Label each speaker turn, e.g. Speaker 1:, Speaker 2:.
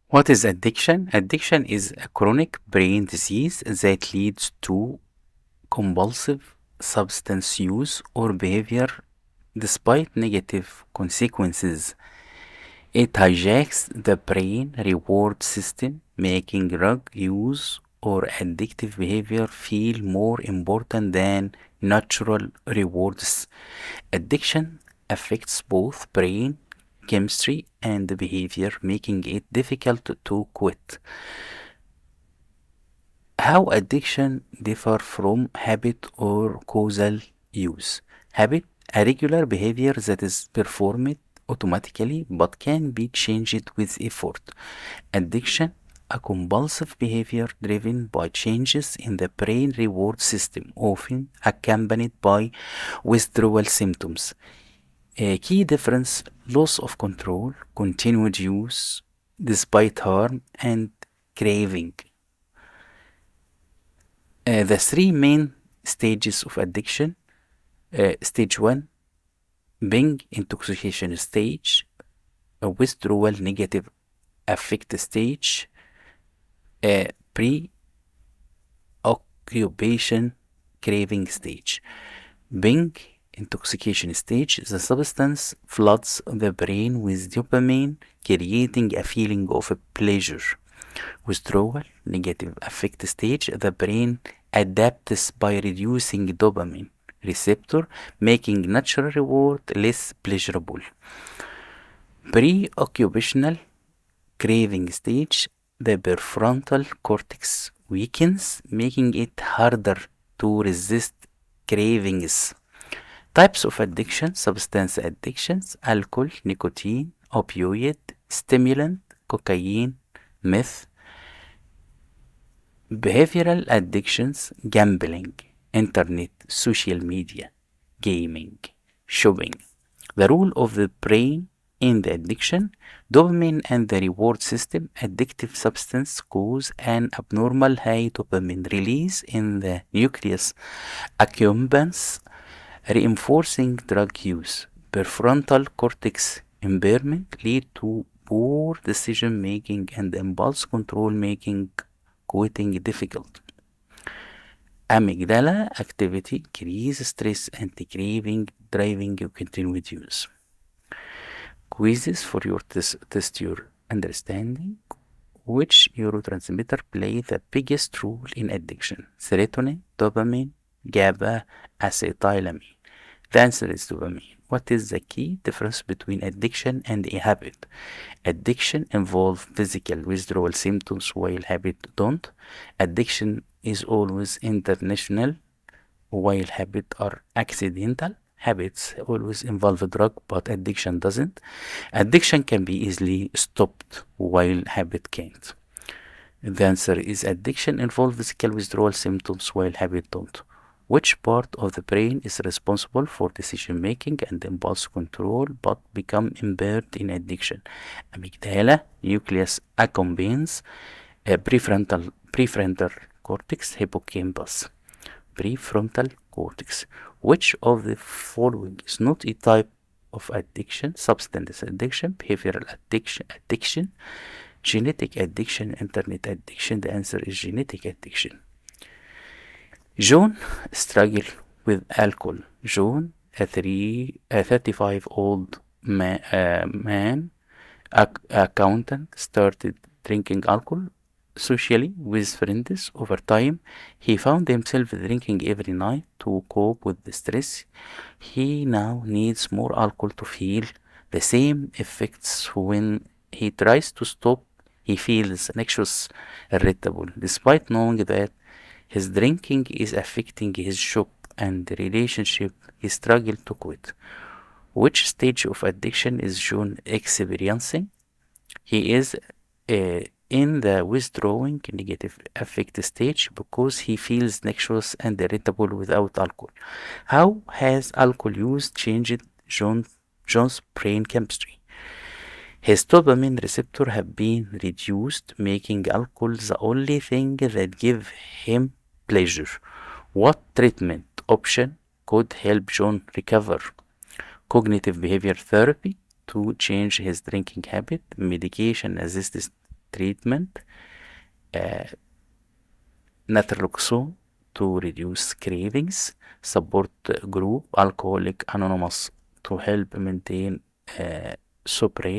Speaker 1: What is addiction? Addiction is a chronic brain disease that leads to compulsive substance use or behavior despite negative consequences. It hijacks the brain reward system, making drug use or addictive behavior feel more important than natural rewards. Addiction affects both brain chemistry and behavior, making it difficult to quit. How addiction differ from habit or causal use? Habit, a regular behavior that is performed automatically but can be changed with effort. Addiction, a compulsive behavior driven by changes in the brain reward system, often accompanied by withdrawal symptoms. A key difference, loss of control, continued use despite harm, and craving. The three main stages of addiction. Stage 1, being intoxication stage, a withdrawal negative affect stage, a pre-occupation craving stage. Being intoxication stage, the substance floods the brain with dopamine, creating a feeling of pleasure. Withdrawal negative affect stage, the brain adapts by reducing dopamine receptor, making natural reward less pleasurable. Pre-occupational craving stage, the prefrontal cortex weakens, making it harder to resist cravings. Types of addiction, substance addictions, alcohol, nicotine, opioid, stimulant, cocaine, meth. Behavioral addictions, gambling, internet, social media, gaming, shopping. The role of the brain in the addiction, dopamine and the reward system, addictive substance cause an abnormal high dopamine release in the nucleus accumbens, reinforcing drug use. Prefrontal cortex impairment lead to poor decision making and impulse control, making quitting difficult. Amygdala activity increase stress and craving, driving you continued use. Quizzes for your test your understanding. Which neurotransmitter play the biggest role in addiction? Serotonin, dopamine, GABA, acetylcholine. The answer is dopamine. What is the key difference between addiction and a habit? Addiction involves physical withdrawal symptoms while habit don't. Addiction is always international while habit are accidental. Habits always involve a drug, but addiction doesn't. Addiction can be easily stopped while habit can't. The answer is addiction involves physical withdrawal symptoms while habit don't. Which part of the brain is responsible for decision making and impulse control but become impaired in addiction? Amygdala, nucleus accumbens, prefrontal cortex, hippocampus. Prefrontal cortex. Which of the following is not a type of addiction? Substance addiction, behavioral addiction, genetic addiction, internet addiction. The answer is genetic addiction. John struggled with alcohol. John, a 35-old man, accountant, started drinking alcohol socially with friends. Over time, he found himself drinking every night to cope with the stress. He now needs more alcohol to feel the same effects. When he tries to stop, he feels anxious, irritable. Despite knowing that his drinking is affecting his job and relationship, he struggled to quit. Which stage of addiction is John experiencing? He is in the withdrawing negative affect stage because he feels anxious and irritable without alcohol. How has alcohol use changed John's brain chemistry? His dopamine receptor have been reduced, making alcohol the only thing that give him pleasure. What treatment option could help John recover? Cognitive behavior therapy to change his drinking habit, medication assisted treatment. Naltrexone to reduce cravings. Support group Alcoholics Anonymous to help maintain sobriety.